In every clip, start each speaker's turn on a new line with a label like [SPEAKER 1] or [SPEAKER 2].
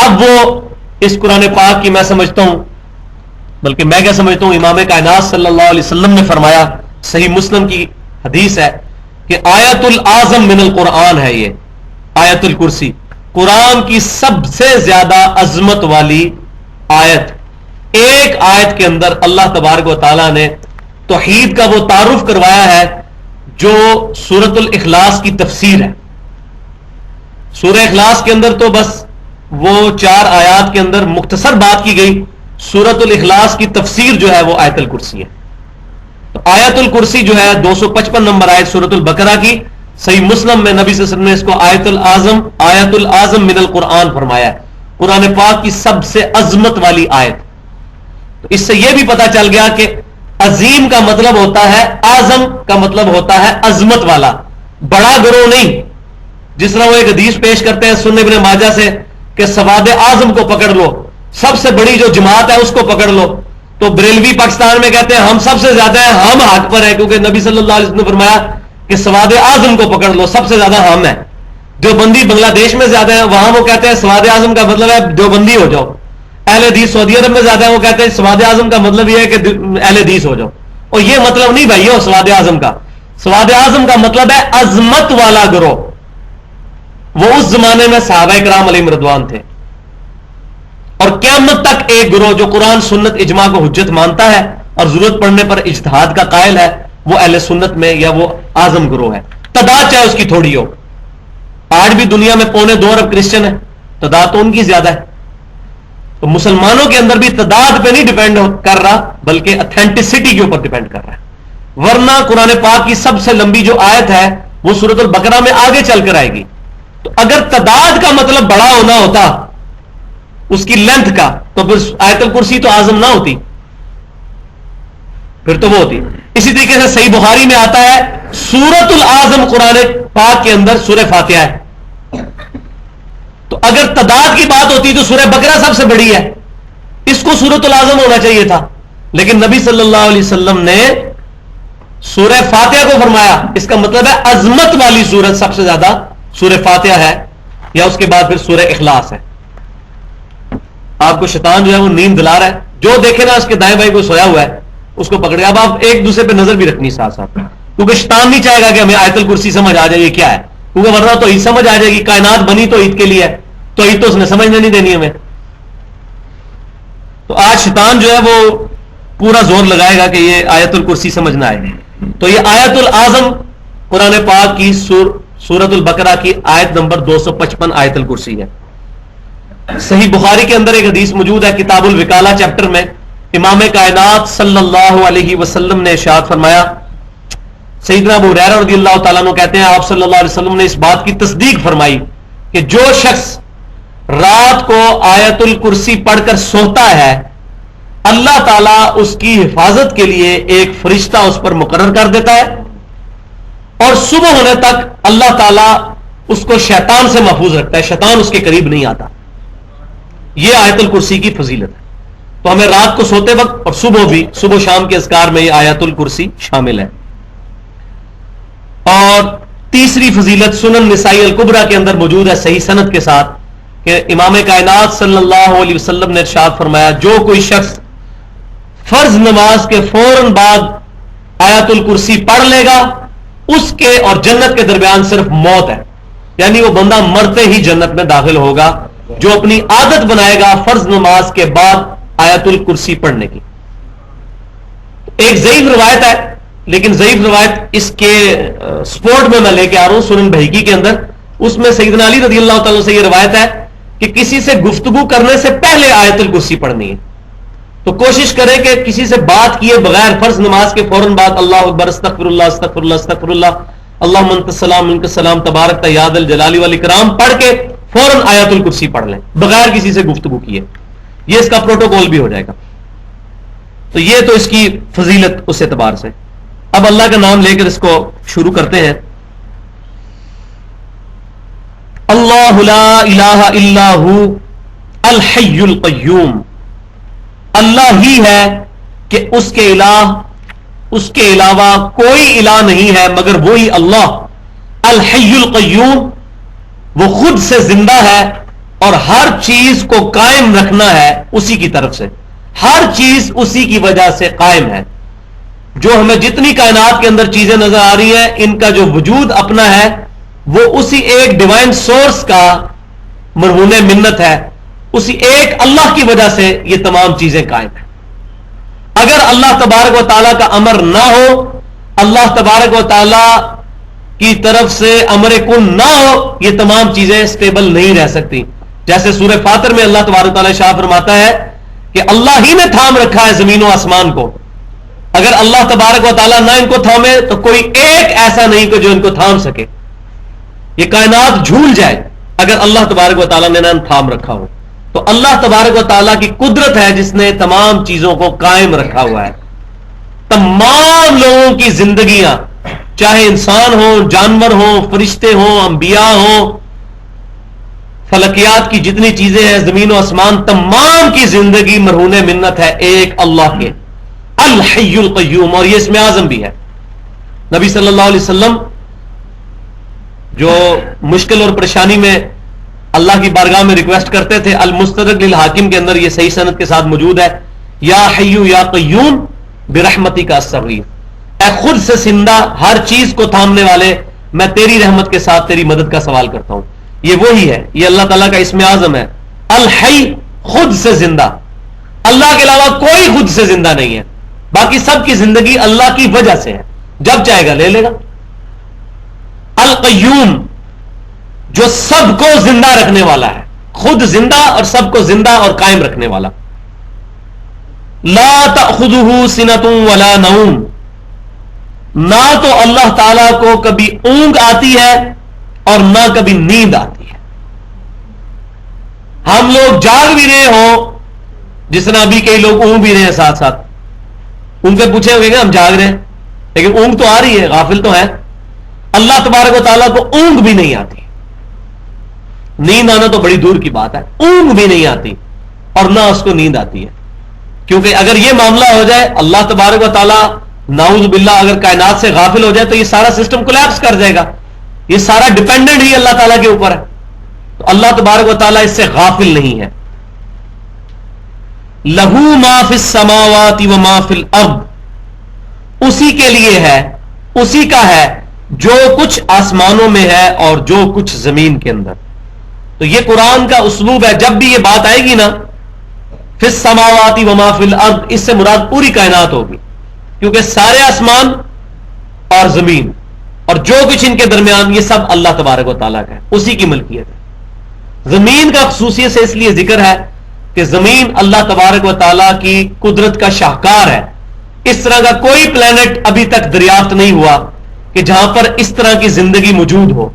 [SPEAKER 1] اب وہ اس قرآن پاک کی میں سمجھتا ہوں، بلکہ میں کیا سمجھتا ہوں، امام کائنات صلی اللہ علیہ وسلم نے فرمایا، صحیح مسلم کی حدیث ہے کہ آیت العظم من القرآن ہے یہ آیت الکرسی، قرآن کی سب سے زیادہ عظمت والی آیت۔ ایک آیت کے اندر اللہ تبارک و تعالیٰ نے توحید کا وہ تعارف کروایا ہے جو سورۃ الاخلاص کی تفسیر ہے۔ سورہ اخلاص کے اندر تو بس وہ 4 آیات کے اندر مختصر بات کی گئی، سورۃ الاخلاص کی تفسیر جو ہے وہ آیت الکرسی ہے۔ تو آیت الکرسی جو ہے 255 نمبر آیت سورۃ البقرہ کی، صحیح مسلم میں نبی صلی اللہ علیہ وسلم نے اس کو آیت العظم من القرآن فرمایا ہے، قرآن پاک کی سب سے عظمت والی آیت۔ تو اس سے یہ بھی پتا چل گیا کہ عظیم کا مطلب ہوتا ہے، اعظم کا مطلب ہوتا ہے عظمت والا، بڑا گروہ نہیں۔ جس طرح وہ ایک حدیث پیش کرتے ہیں سنن ابن ماجہ سے کہ سواد اعظم کو پکڑ لو، سب سے بڑی جو جماعت ہے اس کو پکڑ لو، تو بریلوی پاکستان میں کہتے ہیں ہم سب سے زیادہ ہیں، ہم حق پر ہیں، کیونکہ نبی صلی اللہ علیہ وسلم نے فرمایا کہ سواد اعظم کو پکڑ لو، سب سے زیادہ ہم ہیں۔ جو بندی بنگلہ دیش میں زیادہ ہیں، وہاں وہ کہتے ہیں سواد اعظم کا مطلب ہے جو بندی ہو جاؤ۔ اہل حدیث سعودی عرب میں زیادہ ہیں، وہ کہتے ہیں سواد اعظم کا مطلب یہ ہے کہ اہل حدیث ہو جاؤ، اور یہ مطلب نہیں بھائی ہو سواد اعظم کا۔ سواد اعظم کا مطلب ہے عظمت والا گروہ۔ وہ اس زمانے میں صحابہ کرام علیہم رضوان تھے، اور قیامت تک ایک گروہ جو قرآن سنت اجماع کو حجت مانتا ہے اور ضرورت پڑنے پر اجتہاد کا قائل ہے، وہ اہل سنت میں یا وہ اعظم گروہ ہے، تعداد چاہے اس کی تھوڑی ہو۔ آج بھی دنیا میں 2.25 ارب کرسچن ہیں، تعداد تو ان کی زیادہ ہے۔ تو مسلمانوں کے اندر بھی تعداد پہ نہیں ڈیپینڈ کر رہا، بلکہ اتھینٹسٹی کے اوپر ڈیپینڈ کر رہا ہے۔ ورنہ قرآن پاک کی سب سے لمبی جو آیت ہے وہ سورۃ البقرہ میں آگے چل کر آئے گی۔ تو اگر تعداد کا مطلب بڑا ہونا ہوتا اس کی لینتھ کا، تو پھر آیت الکرسی تو اعظم نہ ہوتی، پھر تو وہ ہوتی۔ اسی طریقے سے صحیح بخاری میں آتا ہے سورۃ العظم قرآن پاک کے اندر سورہ فاتحہ ہے۔ تو اگر تعداد کی بات ہوتی تو سورہ بقرہ سب سے بڑی ہے، اس کو سورۃ العظم ہونا چاہیے تھا، لیکن نبی صلی اللہ علیہ وسلم نے سورہ فاتحہ کو فرمایا۔ اس کا مطلب ہے عظمت والی سورت سب سے زیادہ سورہ فاتحہ ہے، یا اس کے بعد پھر سورہ اخلاص ہے۔ آپ کو شیطان جو ہے وہ نیند دلا رہا ہے، جو دیکھے نا اس کے دائیں بائیں کو سویا ہوا ہے اس کو پکڑ گیا۔ اب آپ ایک دوسرے پہ نظر بھی رکھنی ساتھ ساتھ، کیونکہ شیطان نہیں چاہے گا کہ ہمیں آیت الکرسی سمجھ آ جائے یہ کیا ہے، کیونکہ ورنہ تو عید سمجھ آ جائے گی، کائنات بنی تو عید کے لیے ہے، تو عید تو اس نے سمجھنے نہیں دینی ہمیں۔ تو آج شیطان جو ہے وہ پورا زور لگائے گا کہ یہ آیت الکرسی سمجھنا آئے۔ تو یہ آیت العظم قرآن پاک کی سورۃ البقرہ کی آیت نمبر 255 آیت الکرسی ہے۔ صحیح بخاری کے اندر ایک حدیث موجود ہے کتاب الوکالہ چیپٹر میں، امام کائنات صلی اللہ علیہ وسلم نے ارشاد فرمایا، سیدنا ابو ہریرہ رضی اللہ تعالیٰ عنہ کہتے ہیں آپ صلی اللہ علیہ وسلم نے اس بات کی تصدیق فرمائی کہ جو شخص رات کو آیت الکرسی پڑھ کر سوتا ہے، اللہ تعالیٰ اس کی حفاظت کے لیے ایک فرشتہ اس پر مقرر کر دیتا ہے، اور صبح ہونے تک اللہ تعالیٰ اس کو شیطان سے محفوظ رکھتا ہے، شیطان اس کے قریب نہیں آتا۔ یہ آیت الکرسی کی فضیلت ہے۔ تو ہمیں رات کو سوتے وقت اور صبح بھی، صبح و شام کے اذکار میں یہ آیت الکرسی شامل ہے۔ اور تیسری فضیلت سنن نسائی الکبریٰ کے اندر موجود ہے صحیح سند کے ساتھ کہ امام کائنات صلی اللہ علیہ وسلم نے ارشاد فرمایا، جو کوئی شخص فرض نماز کے فوراً بعد آیت الکرسی پڑھ لے گا، اس کے اور جنت کے درمیان صرف موت ہے، یعنی وہ بندہ مرتے ہی جنت میں داخل ہوگا جو اپنی عادت بنائے گا فرض نماز کے بعد آیت الکرسی پڑھنے کی۔ ایک ضعیف روایت ہے، لیکن ضعیف روایت اس کے سپورٹ میں لے کے آ رہا ہوں سنن بہیقی کے اندر، اس میں سیدنا علی رضی اللہ تعالیٰ سے یہ روایت ہے کہ کسی سے گفتگو کرنے سے پہلے آیت الکرسی پڑھنی ہے۔ تو کوشش کریں کہ کسی سے بات کیے بغیر فرض نماز کے فوراً بعد اللہ اکبر استغفر اللہ استغفر اللہ استغفر اللہ اللہم انت السلام منک السلام تبارک یا ذا الجلال والاکرام پڑھ کے فوراً آیت الکرسی پڑھ لیں بغیر کسی سے گفتگو کیے، یہ اس کا پروٹوکول بھی ہو جائے گا۔ تو یہ تو اس کی فضیلت اس اعتبار سے۔ اب اللہ کا نام لے کر اس کو شروع کرتے ہیں۔ اللہ لا الہ الا ہو الحی القیوم، اللہ ہی ہے کہ اس کے علاوہ کوئی الہ نہیں ہے مگر وہی اللہ، الحی القیوم، وہ خود سے زندہ ہے اور ہر چیز کو قائم رکھنا ہے اسی کی طرف سے. ہر چیز اسی کی وجہ سے قائم ہے. جو ہمیں جتنی کائنات کے اندر چیزیں نظر آ رہی ہیں ان کا جو وجود اپنا ہے وہ اسی ایک ڈیوائن سورس کا مرہون منت ہے. اسی ایک اللہ کی وجہ سے یہ تمام چیزیں قائم ہیں. اگر اللہ تبارک و تعالیٰ کا امر نہ ہو, اللہ تبارک و تعالیٰ کی طرف سے امر کن نہ ہو, یہ تمام چیزیں سٹیبل نہیں رہ سکتی. جیسے سورہ فاطر میں اللہ تبارک و تعالیٰ شاہ فرماتا ہے کہ اللہ ہی نے تھام رکھا ہے زمین و آسمان کو. اگر اللہ تبارک و تعالیٰ نہ ان کو تھامے تو کوئی ایک ایسا نہیں کہ جو ان کو تھام سکے. یہ کائنات جھول جائے اگر اللہ تبارک و تعالیٰ نے نہ تھام رکھا ہو. تو اللہ تبارک و تعالیٰ کی قدرت ہے جس نے تمام چیزوں کو قائم رکھا ہوا ہے. تمام لوگوں کی زندگیاں, چاہے انسان ہوں, جانور ہوں, فرشتے ہوں, انبیاء ہوں, فلکیات کی جتنی چیزیں ہیں, زمین و آسمان, تمام کی زندگی مرہون منت ہے ایک اللہ کے, الحی القیوم. اور یہ اسم اعظم بھی ہے. نبی صلی اللہ علیہ وسلم جو مشکل اور پریشانی میں اللہ کی بارگاہ میں ریکویسٹ کرتے تھے, المستدرک للحاکم کے اندر یہ صحیح سند کے ساتھ موجود ہے, یا حیو یا قیوم برحمتی کا استغیث, اے خود سے زندہ ہر چیز کو تھامنے والے, میں تیری رحمت کے ساتھ تیری مدد کا سوال کرتا ہوں. یہ وہی ہے, یہ اللہ تعالیٰ کا اسم اعظم ہے, الحی, خود سے زندہ. اللہ کے علاوہ کوئی خود سے زندہ نہیں ہے, باقی سب کی زندگی اللہ کی وجہ سے ہے, جب چاہے گا لے لے گا. القیوم, جو سب کو زندہ رکھنے والا ہے, خود زندہ اور سب کو زندہ اور قائم رکھنے والا. لا تأخذہ سنۃ ولا نوم, نہ تو اللہ تعالیٰ کو کبھی اونگ آتی ہے اور نہ کبھی نیند آتی ہے. ہم لوگ جاگ بھی رہے ہوں, جس طرح ابھی کئی لوگ اونگ بھی رہے ہیں ساتھ ساتھ, ان سے پوچھے ہوئے کہ ہم جاگ رہے ہیں لیکن اونگ تو آ رہی ہے, غافل تو ہے. اللہ تبارک و تعالیٰ کو اونگ بھی نہیں آتی. نیند آنا تو بڑی دور کی بات ہے, اونگ بھی نہیں آتی اور نہ اس کو نیند آتی ہے. کیونکہ اگر یہ معاملہ ہو جائے, اللہ تبارک و تعالیٰ نعوذ باللہ اگر کائنات سے غافل ہو جائے تو یہ سارا سسٹم کولیپس کر جائے گا. یہ سارا ڈیپینڈنٹ ہی اللہ تعالیٰ کے اوپر ہے. تو اللہ تبارک و تعالیٰ اس سے غافل نہیں ہے. لہو ما فی السماوات و ما فی الارض, اسی کے لیے ہے, اسی کا ہے جو کچھ آسمانوں میں ہے اور جو کچھ زمین کے اندر. تو یہ قرآن کا اسلوب ہے, جب بھی یہ بات آئے گی نا فی السماوات و ما فی الارض, اس سے مراد پوری کائنات ہوگی, کیونکہ سارے آسمان اور زمین اور جو کچھ ان کے درمیان یہ سب اللہ تبارک و تعالیٰ کا ہے, اسی کی ملکیت ہے. زمین کا خصوصیت سے اس لیے ذکر ہے کہ زمین اللہ تبارک و تعالیٰ کی قدرت کا شاہکار ہے. اس طرح کا کوئی پلانٹ ابھی تک دریافت نہیں ہوا کہ جہاں پر اس طرح کی زندگی موجود ہو.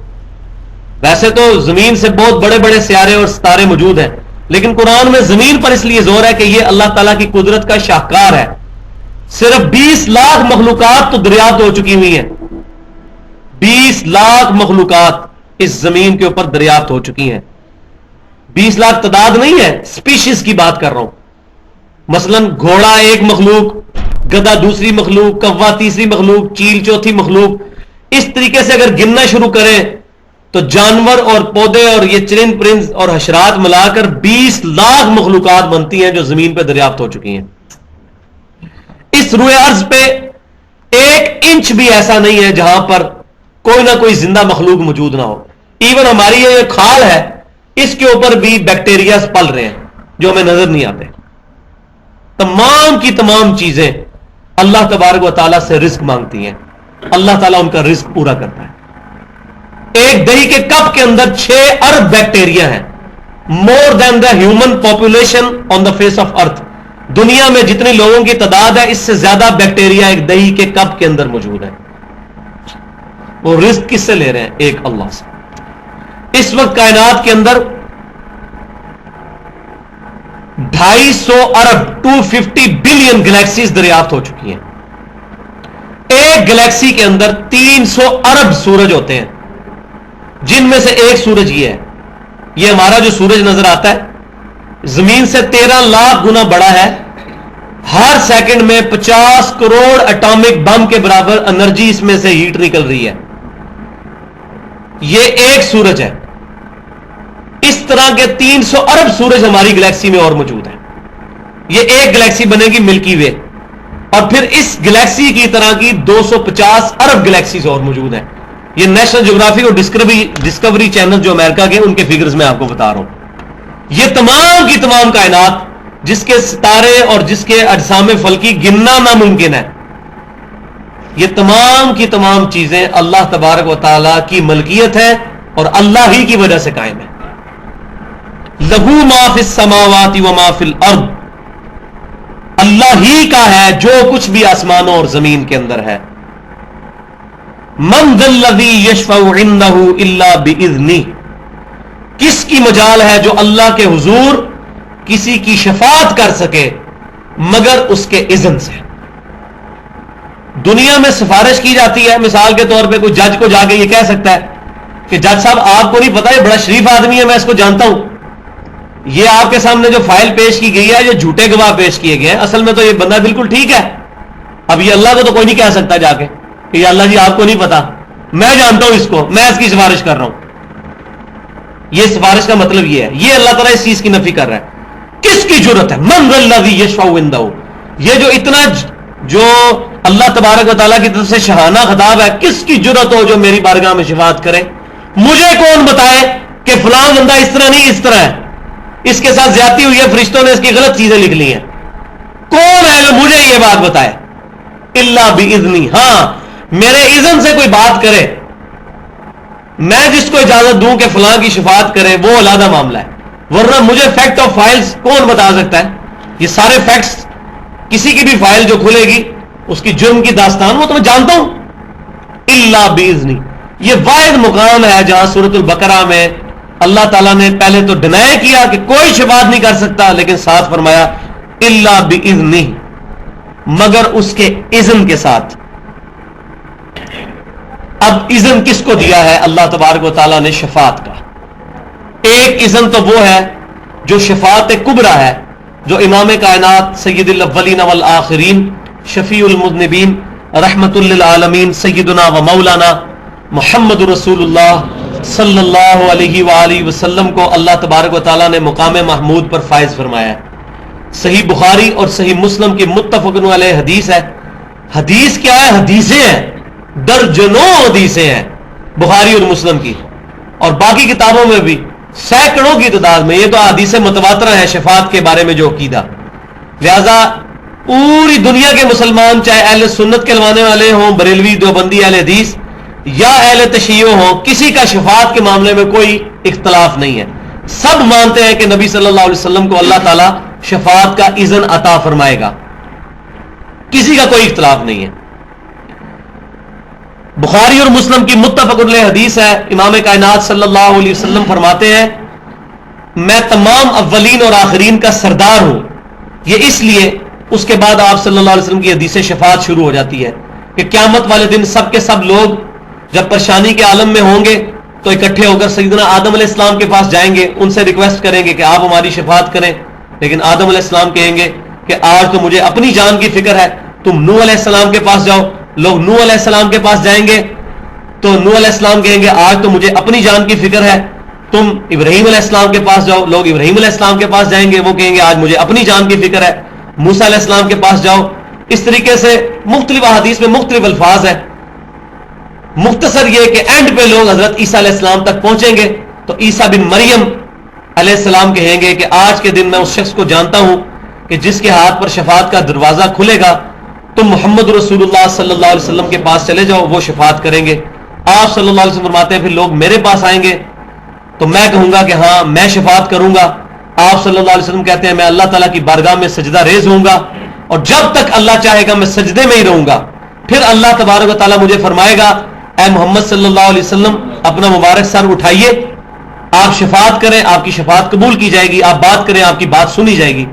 [SPEAKER 1] ویسے تو زمین سے بہت بڑے بڑے سیارے اور ستارے موجود ہیں, لیکن قرآن میں زمین پر اس لیے زور ہے کہ یہ اللہ تعالیٰ کی قدرت کا شاہکار ہے. صرف 20 لاکھ مخلوقات تو دریافت ہو چکی ہوئی ہیں, 20 لاکھ مخلوقات اس زمین کے اوپر دریافت ہو چکی ہیں. 20 لاکھ تعداد نہیں ہے, سپیشیز کی بات کر رہا ہوں. مثلا گھوڑا ایک مخلوق, گدھا دوسری مخلوق, کوا تیسری مخلوق, چیل چوتھی مخلوق. اس طریقے سے اگر گننا شروع کریں تو جانور اور پودے اور یہ چرند پرند اور حشرات ملا کر 20 لاکھ مخلوقات بنتی ہیں جو زمین پہ دریافت ہو چکی ہیں. اس روئے ارض پہ 1 انچ بھی ایسا نہیں ہے جہاں پر کوئی نہ کوئی زندہ مخلوق موجود نہ ہو. ایون ہماری یہ کھال ہے, اس کے اوپر بھی بیکٹیریا پل رہے ہیں جو ہمیں نظر نہیں آتے. تمام کی تمام چیزیں اللہ تبارک و تعالیٰ سے رزق مانگتی ہیں, اللہ تعالیٰ ان کا رزق پورا کرتا ہے. ایک دہی کے کپ کے اندر 6 ارب بیکٹیریا ہیں, more than the human population on the face of earth. دنیا میں جتنے لوگوں کی تعداد ہے اس سے زیادہ بیکٹیریا ایک دہی کے کپ کے اندر موجود ہے. وہ رزق کس سے لے رہے ہیں؟ ایک اللہ سے. اس وقت کائنات کے اندر 250 ارب 250 بلین گلیکسیز دریافت ہو چکی ہیں. ایک گلیکسی کے اندر 300 ارب سورج ہوتے ہیں, جن میں سے ایک سورج یہ ہے. یہ ہمارا جو سورج نظر آتا ہے زمین سے 13 لاکھ گنا بڑا ہے. ہر سیکنڈ میں 50 کروڑ اٹامک بم کے برابر انرجی اس میں سے ہیٹ نکل رہی ہے. یہ ایک سورج ہے. اس طرح کے 300 ارب سورج ہماری گلیکسی میں اور موجود ہیں. یہ ایک گلیکسی بنے گی ملکی وے، اور پھر اس گلیکسی کی طرح کی 250 ارب گلیکسیز اور موجود ہیں. یہ نیشنل جغرافی اور ڈسکوری چینل جو امریکہ کے، ان کے فگرز میں آپ کو بتا رہا ہوں. یہ تمام کی تمام کائنات جس کے ستارے اور جس کے اجسام فلکی گننا ناممکن ہے، یہ تمام کی تمام چیزیں اللہ تبارک و تعالی کی ملکیت ہے اور اللہ ہی کی وجہ سے قائم ہے. لہو ما فی السماوات و ما فی الارض، اللہ ہی کا ہے جو کچھ بھی آسمانوں اور زمین کے اندر ہے. من ذا الذی یشفع عندہ الا باذنہ، کس کی مجال ہے جو اللہ کے حضور کسی کی شفاعت کر سکے مگر اس کے اذن سے. دنیا میں سفارش کی جاتی ہے، مثال کے طور پہ کوئی جج کو جا کے یہ کہہ سکتا ہے کہ جج صاحب آپ کو نہیں پتا یہ بڑا شریف آدمی ہے، میں اس کو جانتا ہوں، یہ آپ کے سامنے جو فائل پیش کی گئی ہے یہ جھوٹے گواہ پیش کیے گئے ہیں، اصل میں تو یہ بندہ بالکل ٹھیک ہے. اب یہ اللہ کو تو کوئی نہیں کہہ سکتا جا کے کہ یہ اللہ جی آپ کو نہیں پتا، میں جانتا ہوں اس کو، میں اس کی سفارش کر رہا ہوں. یہ سفارش کا مطلب یہ ہے، یہ اللہ تعالیٰ اس چیز کی نفی کر رہا ہے. کس کی جرت ہے؟ من ذا الذی یشفع عندہ، یہ جو اتنا جو اللہ تبارک و تعالیٰ کی طرف سے شہانہ خطاب ہے، کس کی جرت ہو جو میری بارگاہ میں شفاعت کرے؟ مجھے کون بتائے کہ فلاں بندہ اس طرح نہیں اس طرح ہے، اس کے ساتھ زیادتی ہوئی ہے، فرشتوں نے اس کی غلط چیزیں لکھ لی ہیں. کون ہے جو مجھے یہ بات بتائے؟ الا باذنی، ہاں میرے اذن سے کوئی بات کرے، میں جس کو اجازت دوں کہ فلاں کی شفاعت کرے وہ علیحدہ معاملہ ہے، ورنہ مجھے فیکٹ آف فائلز کون بتا سکتا ہے؟ یہ سارے فیکٹس، کسی کی بھی فائل جو کھلے گی اس کی جرم کی داستان وہ تو میں جانتا ہوں. الا باذنی، یہ واحد مقام ہے جہاں سورۃ البقرہ میں اللہ تعالیٰ نے پہلے تو ڈینائی کیا کہ کوئی شفاعت نہیں کر سکتا، لیکن ساتھ فرمایا الا باذنہ، مگر اس کے اذن کے ساتھ. اب اذن کس کو دیا ہے اللہ تبارک و تعالیٰ نے؟ شفاعت کا. ایک اذن تو وہ ہے جو شفاعت کبریٰ ہے، جو امام کائنات سید الاولین والآخرین شفیع المذنبین رحمت للعالمین سیدنا و مولانا محمد رسول اللہ صلی اللہ علیہ وآلہ وسلم کو اللہ تبارک و تعالیٰ نے مقام محمود پر فائز فرمایا ہے. صحیح بخاری اور صحیح مسلم کی متفق علیہ حدیث ہے. حدیث کیا ہے؟ حدیثیں ہیں، درجنوں حدیثیں ہیں بخاری اور مسلم کی، اور باقی کتابوں میں بھی سینکڑوں کی تعداد میں. یہ تو حدیث متواترہ ہیں شفاعت کے بارے میں جو عقیدہ. لہذا پوری دنیا کے مسلمان، چاہے اہل سنت کہلوانے والے ہوں، بریلوی، دیوبندی، اہل حدیث یا اہل تشیع ہوں، کسی کا شفاعت کے معاملے میں کوئی اختلاف نہیں ہے. سب مانتے ہیں کہ نبی صلی اللہ علیہ وسلم کو اللہ تعالیٰ شفاعت کا اذن عطا فرمائے گا، کسی کا کوئی اختلاف نہیں ہے. بخاری اور مسلم کی متفق علیہ حدیث ہے، امام کائنات صلی اللہ علیہ وسلم فرماتے ہیں میں تمام اولین اور آخرین کا سردار ہوں. یہ اس لیے اس کے بعد آپ صلی اللہ علیہ وسلم کی حدیث شفاعت شروع ہو جاتی ہے کہ قیامت والے دن سب کے سب لوگ جب پریشانی کے عالم میں ہوں گے تو اکٹھے ہو کر سیدنا آدم علیہ السلام کے پاس جائیں گے، ان سے ریکویسٹ کریں گے کہ آپ ہماری شفاعت کریں. لیکن آدم علیہ السلام کہیں گے کہ آج تو مجھے اپنی جان کی فکر ہے، تم نوح علیہ السلام کے پاس جاؤ. لوگ نوح علیہ السلام کے پاس جائیں گے تو نوح علیہ السلام کہیں گے آج تو مجھے اپنی جان کی فکر ہے. تم ابراہیم علیہ السلام کے پاس جاؤ، لوگ ابراہیم علیہ السلام کے پاس جائیں گے، وہ کہیں گے آج مجھے اپنی جان کی فکر ہے. موسیٰ علیہ السلام کے پاس جاؤ. اس طریقے سے مختلف احادیث میں مختلف الفاظ ہیں. مختصر یہ کہ اینڈ پہ لوگ حضرت عیسیٰ علیہ السلام تک پہنچیں گے تو عیسیٰ بن مریم علیہ السلام کہیں گے کہ آج کے دن میں اس شخص کو جانتا ہوں کہ جس کے ہاتھ پر شفاعت کا دروازہ کھلے گا، تم محمد رسول اللہ صلی اللہ علیہ وسلم کے پاس چلے جاؤ، وہ شفاعت کریں گے. آپ صلی اللہ علیہ وسلم فرماتے ہیں پھر لوگ میرے پاس آئیں گے تو میں کہوں گا کہ ہاں میں شفاعت کروں گا. آپ صلی اللہ علیہ وسلم کہتے ہیں میں اللہ تعالیٰ کی بارگاہ میں سجدہ ریز ہوں گا اور جب تک اللہ چاہے گا میں سجدے میں ہی رہوں گا. پھر اللہ تبارک و تعالیٰ مجھے فرمائے گا اے محمد صلی اللہ علیہ وسلم اپنا مبارک سر اٹھائیے، آپ شفاعت کریں، آپ کی شفاعت قبول کی جائے گی، آپ بات کریں، آپ کی بات سنی جائے گی.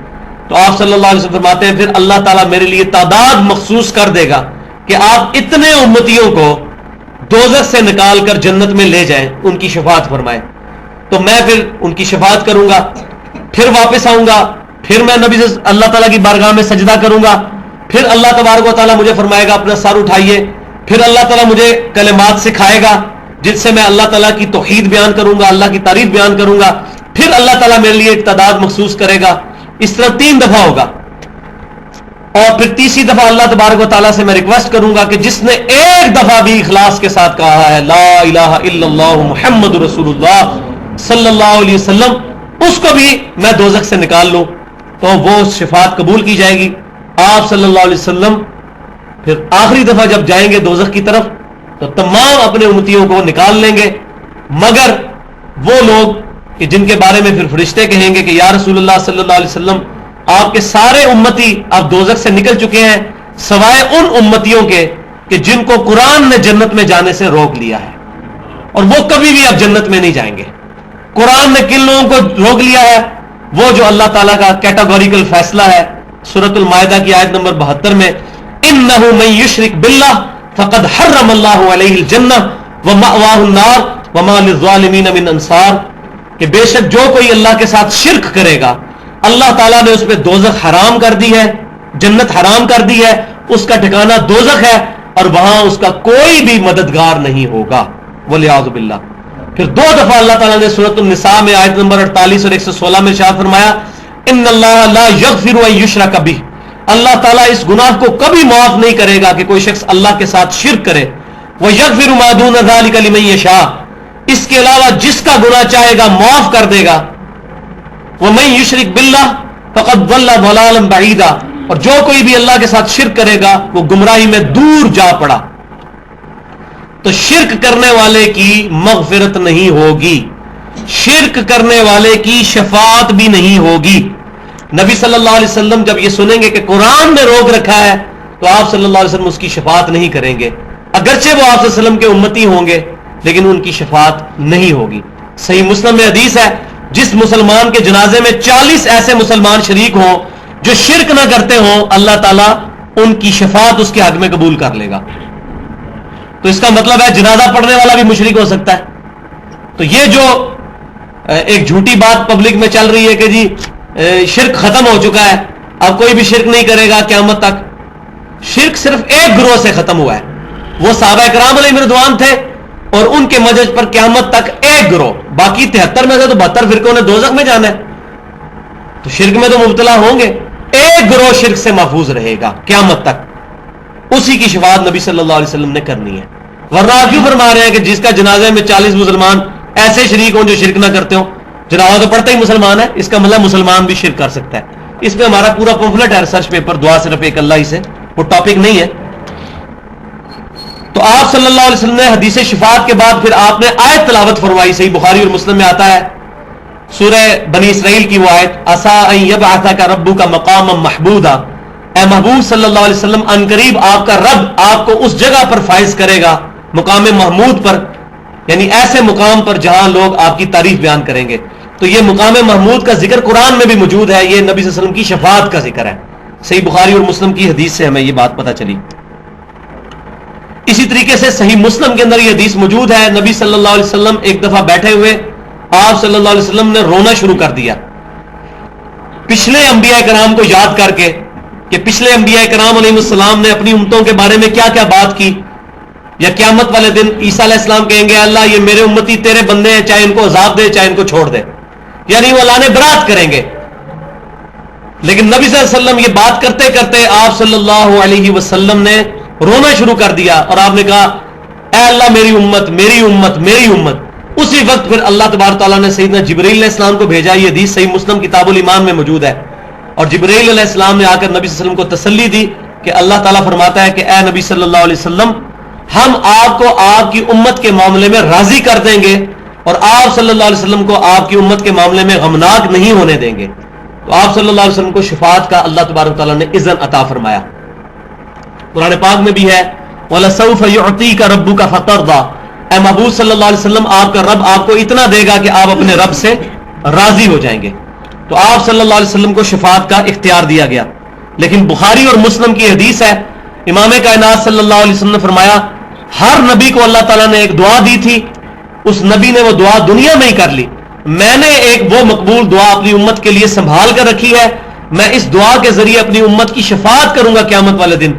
[SPEAKER 1] تو آپ صلی اللہ علیہ وسلم فرماتے ہیں پھر اللہ تعالیٰ میرے لیے تعداد مخصوص کر دے گا کہ آپ اتنے امتیوں کو دوزخ سے نکال کر جنت میں لے جائیں، ان کی شفاعت فرمائیں. تو میں پھر ان کی شفاعت کروں گا، پھر واپس آؤں گا، پھر میں نبی سے اللہ تعالیٰ کی بارگاہ میں سجدہ کروں گا. پھر اللہ تبارک و تعالیٰ مجھے فرمائے گا اپنا سر اٹھائیے. پھر اللہ تعالیٰ مجھے کلمات سکھائے گا جن سے میں اللہ تعالیٰ کی توحید بیان کروں گا، اللہ کی تعریف بیان کروں گا. پھر اللہ تعالیٰ میرے لیے ایک تعداد مخصوص کرے گا. اس طرح 3 دفعہ ہوگا. اور پھر تیسری دفعہ اللہ تبارک و تعالیٰ سے میں ریکویسٹ کروں گا کہ جس نے ایک دفعہ بھی اخلاص کے ساتھ کہا ہے لا الہ الا اللہ محمد رسول اللہ صلی اللہ علیہ وسلم، اس کو بھی میں دوزخ سے نکال لوں تو وہ شفاعت قبول کی جائے گی. آپ صلی اللہ علیہ وسلم پھر آخری دفعہ جب جائیں گے دوزخ کی طرف تو تمام اپنے امتیوں کو نکال لیں گے، مگر وہ لوگ کہ جن کے بارے میں پھر فرشتے کہیں گے کہ یا رسول اللہ صلی اللہ علیہ وسلم آپ کے سارے امتی اب دوزخ سے نکل چکے ہیں سوائے ان امتیوں کے کہ جن کو قرآن نے جنت میں جانے سے روک لیا ہے، اور وہ کبھی بھی اب جنت میں نہیں جائیں گے. قرآن نے کن لوگوں کو روک لیا ہے؟ وہ جو اللہ تعالیٰ کا کیٹاگوریکل فیصلہ ہے سورۃ المائدہ کی آیت نمبر 72 میں انہ من یشرک باللہ فقد حرم اللہ علیہ الجنہ ومأواہ النار وما للظالمین من انصار، کہ بے شک جو کوئی اللہ کے ساتھ شرک کرے گا اللہ تعالیٰ نے اس پہ دوزخ حرام کر دی ہے، جنت حرام کر دی ہے، اس کا ٹھکانہ دوزخ ہے اور وہاں اس کا کوئی بھی مددگار نہیں ہوگا والعیاذ باللہ. پھر 2 دفعہ اللہ تعالیٰ نے سورۃ النساء میں آیت نمبر 48 اور 116 میں ارشاد فرمایا ان اللہ لا یغفر ان یشرک بہ، اللہ تعالیٰ اس گناہ کو کبھی معاف نہیں کرے گا کہ کوئی شخص اللہ کے ساتھ شرک کرے. ویغفر ما دون ذلک لمن یشاء، اس کے علاوہ جس کا گناہ چاہے گا معاف کر دے گا. ومن یشرک باللہ فقد ضل ضلالا بعیدا، اور جو کوئی بھی اللہ کے ساتھ شرک کرے گا وہ گمراہی میں دور جا پڑا. تو شرک کرنے والے کی مغفرت نہیں ہوگی، شرک کرنے والے کی شفاعت بھی نہیں ہوگی. نبی صلی اللہ علیہ وسلم جب یہ سنیں گے کہ قرآن نے روک رکھا ہے تو آپ صلی اللہ علیہ وسلم اس کی شفاعت نہیں کریں گے، اگرچہ وہ آپ صلی اللہ علیہ وسلم کے امتی ہوں گے لیکن ان کی شفاعت نہیں ہوگی. صحیح مسلم میں حدیث ہے جس مسلمان کے جنازے میں 40 ایسے مسلمان شریک ہوں جو شرک نہ کرتے ہوں اللہ تعالیٰ ان کی شفاعت اس کے حق میں قبول کر لے گا. تو اس کا مطلب ہے جنازہ پڑھنے والا بھی مشرک ہو سکتا ہے. تو یہ جو ایک جھوٹی بات پبلک میں چل رہی ہے کہ جی شرک ختم ہو چکا ہے اب کوئی بھی شرک نہیں کرے گا قیامت تک، شرک صرف ایک گروہ سے ختم ہوا ہے، وہ صحابہ کرام علیہ رضوان تھے اور ان کے مجلس پر قیامت تک ایک گروہ، باقی 73 میں سے تو 72 فرقوں نے دوزخ میں جانا ہے، تو شرک میں تو مبتلا ہوں گے. ایک گروہ شرک سے محفوظ رہے گا قیامت تک، اسی کی شفاعت نبی صلی اللہ علیہ وسلم نے کرنی ہے. ورنہ آپ کیوں فرما رہے ہیں کہ جس کا جنازے میں 40 مسلمان ایسے شریک ہوں جو شرک نہ کرتے ہوں؟ جنازہ تو پڑھتا ہی مسلمان ہے، اس کا مطلب مسلمان بھی شرک کر سکتا ہے. اس پہ ہمارا پورا پمفلٹ ہے ریسرچ پیپر، دعا صرف ایک اللہ ہی سے، وہ ٹاپک نہیں ہے. تو آپ صلی اللہ علیہ وسلم نے حدیث شفاعت کے بعد پھر آپ نے آیت تلاوت فرمائی. صحیح بخاری اور مسلم میں آتا ہے سورہ بنی اسرائیل کی وہ آیت عسیٰ ان یبعثک ربک مقاما محمودا، اے محبوب صلی اللہ علیہ وسلم ان قریب آپ کا رب آپ کو اس جگہ پر فائز کرے گا مقام محمود پر، یعنی ایسے مقام پر جہاں لوگ آپ کی تعریف بیان کریں گے. تو یہ مقام محمود کا ذکر قرآن میں بھی موجود ہے، یہ نبی صلی اللہ علیہ وسلم کی شفاعت کا ذکر ہے. صحیح بخاری اور مسلم کی حدیث سے ہمیں یہ بات پتہ چلی. اسی طریقے سے صحیح مسلم کے اندر یہ حدیث موجود ہے، نبی صلی اللہ علیہ وسلم ایک دفعہ بیٹھے ہوئے آپ صلی اللہ علیہ وسلم نے رونا شروع کر دیا پچھلے انبیاء کرام کو یاد کر کے کہ پچھلے انبیاء کرام علیہ السلام نے اپنی امتوں کے بارے میں کیا کیا بات کی. یا قیامت والے دن عیسیٰ علیہ السلام کہیں گے اللہ یہ میرے امتی تیرے بندے ہیں، چاہے ان کو عذاب دے چاہے ان کو چھوڑ دے، یعنی وہ اللہ نے برات کریں گے. لیکن نبی صلی اللہ علیہ وسلم یہ بات کرتے کرتے آپ صلی اللہ علیہ وسلم نے رونا شروع کر دیا اور آپ نے کہا اے اللہ میری امت میری امت میری امت. اسی وقت پھر اللہ تبارک تعالیٰ نے سیدنا جبرائیل علیہ السلام کو بھیجا. یہ حدیث صحیح مسلم کتاب الایمان میں موجود ہے. اور جبرائیل علیہ السلام نے آ کر نبی صلی اللہ علیہ وسلم کو تسلی دی کہ اللہ تعالیٰ فرماتا ہے کہ اے نبی صلی اللہ علیہ وسلم ہم آپ کو آپ کی امت کے معاملے میں راضی کر دیں گے اور آپ صلی اللہ علیہ وسلم کو آپ کی امت کے معاملے میں غمناک نہیں ہونے دیں گے. تو آپ صلی اللہ علیہ وسلم کو شفاعت کا اللہ تبارک تعالیٰ نے اذن عطا فرمایا. قرآن پاک میں بھی ہے وَلَسَوْفَ يُعْطِيكَ رَبُّكَ فَتَرْضَىٰ، اے محبوب صلی اللہ علیہ وسلم آپ کا رب آپ کو اتنا دے گا کہ آپ اپنے رب سے راضی ہو جائیں گے. تو آپ صلی اللہ علیہ وسلم کو شفاعت کا اختیار دیا گیا. لیکن بخاری اور مسلم کی حدیث ہے امام کائنات صلی اللہ علیہ وسلم نے فرمایا ہر نبی کو اللہ تعالیٰ نے ایک دعا دی تھی، اس نبی نے وہ دعا دنیا میں ہی کر لی. میں نے ایک وہ مقبول دعا اپنی امت کے لیے سنبھال کر رکھی ہے، میں اس دعا کے ذریعے اپنی امت کی شفاعت کروں گا قیامت والے دن،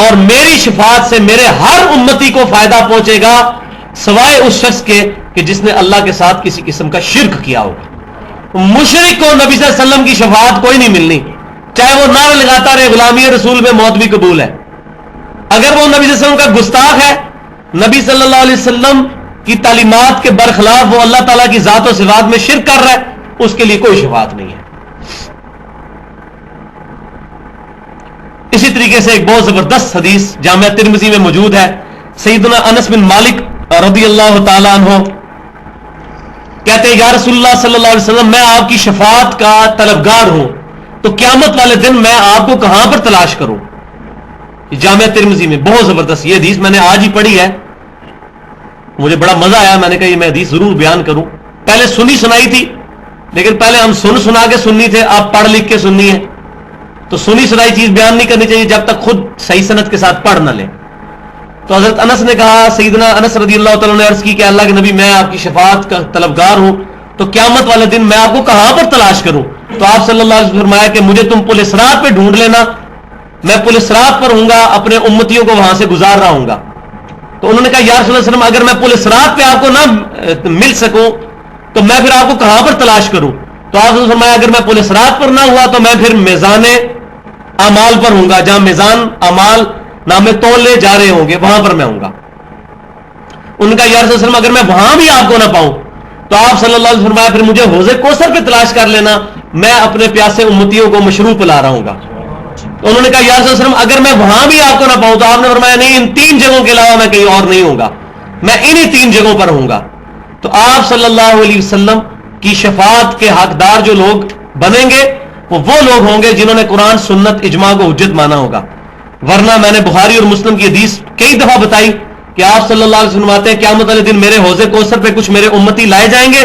[SPEAKER 1] اور میری شفاعت سے میرے ہر امتی کو فائدہ پہنچے گا سوائے اس شخص کے کہ جس نے اللہ کے ساتھ کسی قسم کا شرک کیا ہوگا. مشرک کو نبی صلی اللہ علیہ وسلم کی شفاعت کوئی نہیں ملنی، چاہے وہ نعرہ لگاتا رہے غلامی رسول میں موت بھی قبول ہے۔ اگر وہ نبی صلی اللہ علیہ وسلم کا گستاخ ہے، نبی صلی اللہ علیہ وسلم کی تعلیمات کے برخلاف وہ اللہ تعالیٰ کی ذات و صفات میں شرک کر رہا ہے، اس کے لیے کوئی شفاعت نہیں ہے۔ اسی طریقے سے ایک بہت زبردست حدیث جامعہ ترمذی میں موجود ہے، سیدنا انس بن مالک رضی اللہ تعالی عنہ کہتے ہیں یا رسول اللہ صلی اللہ علیہ وسلم میں آپ کی شفاعت کا طلبگار ہوں، تو قیامت والے دن میں آپ کو کہاں پر تلاش کروں؟ جامعہ ترمذی میں بہت زبردست یہ حدیث میں نے آج ہی پڑھی ہے، مجھے بڑا مزہ آیا، میں نے کہا یہ میں حدیث ضرور بیان کروں۔ پہلے سنی سنائی تھی، لیکن پہلے ہم سنا کے سننی تھے، آپ پڑھ لکھ کے سننی ہے، تو سنی سنائی چیز بیان نہیں کرنی چاہیے جب تک خود صحیح سند کے ساتھ پڑھ نہ لیں۔ تو حضرت انس نے کہا، سیدنا انس رضی اللہ تعالیٰ نے عرض کی کہ اللہ کے نبی میں آپ کی شفاعت کا طلبگار ہوں، تو قیامت والے دن میں آپ کو کہاں پر تلاش کروں؟ تو آپ صلی اللہ علیہ وسلم نے فرمایا کہ مجھے تم پل صراط پہ ڈھونڈ لینا، میں پل صراط پر ہوں گا، اپنے امتیوں کو وہاں سے گزار رہا ہوں گا۔ تو انہوں نے کہا یا رسول اللہ صلی اللہ علیہ وسلم اگر میں پل صراط پہ آپ کو نہ مل سکوں تو میں پھر آپ کو کہاں پر تلاش کروں؟ تو آپ نے فرمایا اگر میں پل صراط پر نہ ہوا تو میں پھر میزان اعمال پر ہوں گا، جہاں میزان اعمال نامے تولے جا رہے ہوں گے وہاں پر میں ہوں گا۔ ان کا یا رسول اللہ صلی اللہ علیہ وسلم اگر میں وہاں بھی آپ کو نہ پاؤں تو آپ صلی اللہ علیہ وسلم فرمایا پھر مجھے حوض کوثر پہ تلاش کر لینا، میں اپنے پیاسے امتیوں کو مشروب پلا رہا ہوں گا۔ تو انہوں نے کہا یا رسول اللہ صلی اللہ علیہ وسلم اگر میں وہاں بھی آپ کو نہ پاؤں تو آپ نے فرمایا نہیں، ان 3 جگہوں کے علاوہ میں کہیں اور نہیں ہوں گا، میں انہی 3 جگہوں پر ہوں گا۔ تو آپ صلی اللہ علیہ وسلم کی شفاعت کے حقدار جو لوگ بنیں گے وہ لوگ ہوں گے جنہوں نے قرآن سنت اجماع کو حجت مانا ہوگا، ورنہ میں نے بخاری اور مسلم کی حدیث کئی دفعہ بتائی کہ آپ صلی اللہ علیہ وسلم آتے ہیں قیامت والے دن میرے حوض کوثر پہ کچھ میرے امتی لائے جائیں گے،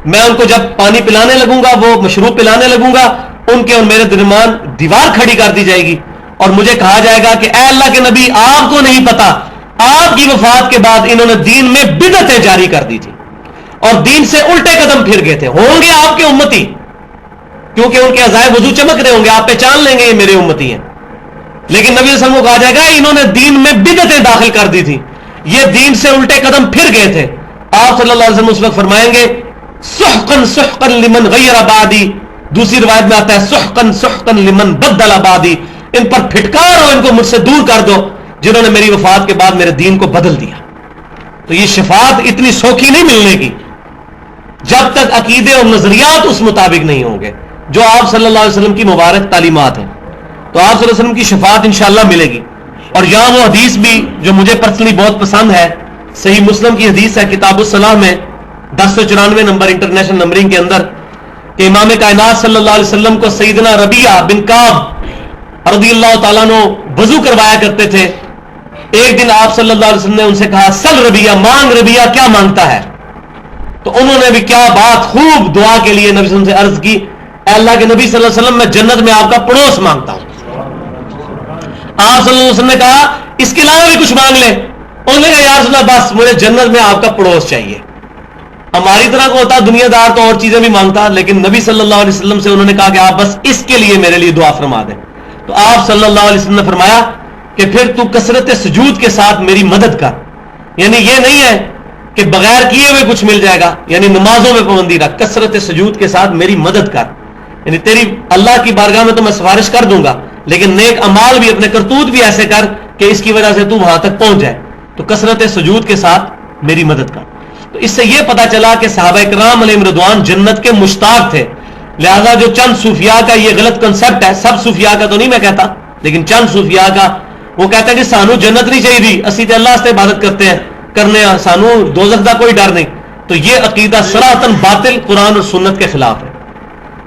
[SPEAKER 1] میں ان کو جب پانی پلانے لگوں گا، وہ مشروب پلانے لگوں گا، ان کے اور میرے درمیان دیوار کھڑی کر دی جائے گی اور مجھے کہا جائے گا کہ اے اللہ کے نبی آپ کو نہیں پتا آپ کی وفات کے بعد انہوں نے دین میں بدعتیں جاری کر دی تھی اور دین سے الٹے قدم پھر گئے تھے، ہوں گے آپ کے امتی کیونکہ ان کے عزائے وضو چمک رہے ہوں گے، آپ پہچان لیں گے یہ میرے امتی ہیں، لیکن نبی صلی اللہ علیہ وسلم کو کہا جائے گا انہوں نے دین میں بدعتیں داخل کر دی تھی، یہ دین سے الٹے قدم پھر گئے تھے۔ آپ صلی اللہ علیہ وسلم اس وقت فرمائیں گے سحقن سحقن لمن غیر بعدی، دوسری روایت میں آتا ہے سحقن سحقن لمن بدل بعدی، ان پر پھٹکار ہو، ان کو مجھ سے دور کر دو جنہوں نے میری وفات کے بعد میرے دین کو بدل دیا۔ تو یہ شفاعت اتنی سوکھی نہیں ملنے کی جب تک عقیدے اور نظریات اس مطابق نہیں ہوں گے جو آپ صلی اللہ علیہ وسلم کی مبارک تعلیمات ہیں۔ تو آپ صلی اللہ علیہ وسلم کی شفاعت انشاءاللہ ملے گی۔ اور یہاں وہ حدیث بھی جو مجھے پرسنلی بہت پسند ہے، صحیح مسلم کی حدیث ہے کتاب الصلاح میں 1094 نمبر انٹرنیشنل نمبرنگ کے اندر کہ امام کائنات صلی اللہ علیہ وسلم کو سیدنا ربیعہ بن کعب رضی اللہ تعالیٰ عنہ وضو کروایا کرتے تھے۔ ایک دن آپ صلی اللہ علیہ وسلم نے ان سے کہا سل ربیعہ، مانگ ربیعہ کیا مانگتا ہے؟ تو انہوں نے بھی کیا بات خوب دعا کے لیے نبی صلی اللہ علیہ وسلم سے عرض کی، اے اللہ کے نبی صلی اللہ علیہ وسلم میں جنت میں آپ کا پڑوس مانگتا ہوں۔ آپ صلی اللہ علیہ وسلم نے کہا اس کے علاوہ بھی کچھ مانگ لیں، انہوں نے کہا یا رسول اللہ بس مجھے جنت میں آپ کا پڑوس چاہیے۔ ہماری طرح کو ہوتا دنیا دار تو اور چیزیں بھی مانگتا، لیکن نبی صلی اللہ علیہ وسلم سے انہوں نے کہا کہ آپ بس اس کے لیے میرے لیے دعا فرما دیں۔ تو آپ صلی اللہ علیہ وسلم نے فرمایا کہ پھر تو کثرت سجود کے ساتھ میری مدد کر، یعنی یہ نہیں ہے کہ بغیر کیے ہوئے کچھ مل جائے گا، یعنی نمازوں میں پابندی رکھ، کثرت سجود کے ساتھ میری مدد کر، یعنی تیری اللہ کی بارگاہ میں تو میں سفارش کر دوں گا لیکن نیک امال بھی، اپنے کرتوت بھی ایسے کر کہ اس کی وجہ سے تو وہاں تک پہنچ جائے، تو کثرت سجود کے ساتھ میری مدد کر۔ تو اس سے یہ پتا چلا کہ صحابہ کرام علیہم رضوان جنت کے مشتاق تھے، لہذا جو چند صوفیاء کا یہ غلط کنسپٹ ہے، سب صوفیاء کا تو نہیں میں کہتا لیکن چند صوفیاء کا، وہ کہتا ہے کہ سانو جنت نہیں چاہیے تھی، اسی تے اللہ سے عبادت کرتے ہیں کرنے سانو دوزخ دا کوئی ڈر نہیں، تو یہ عقیدہ صراحتاً باطل قرآن اور سنت کے خلاف ہے۔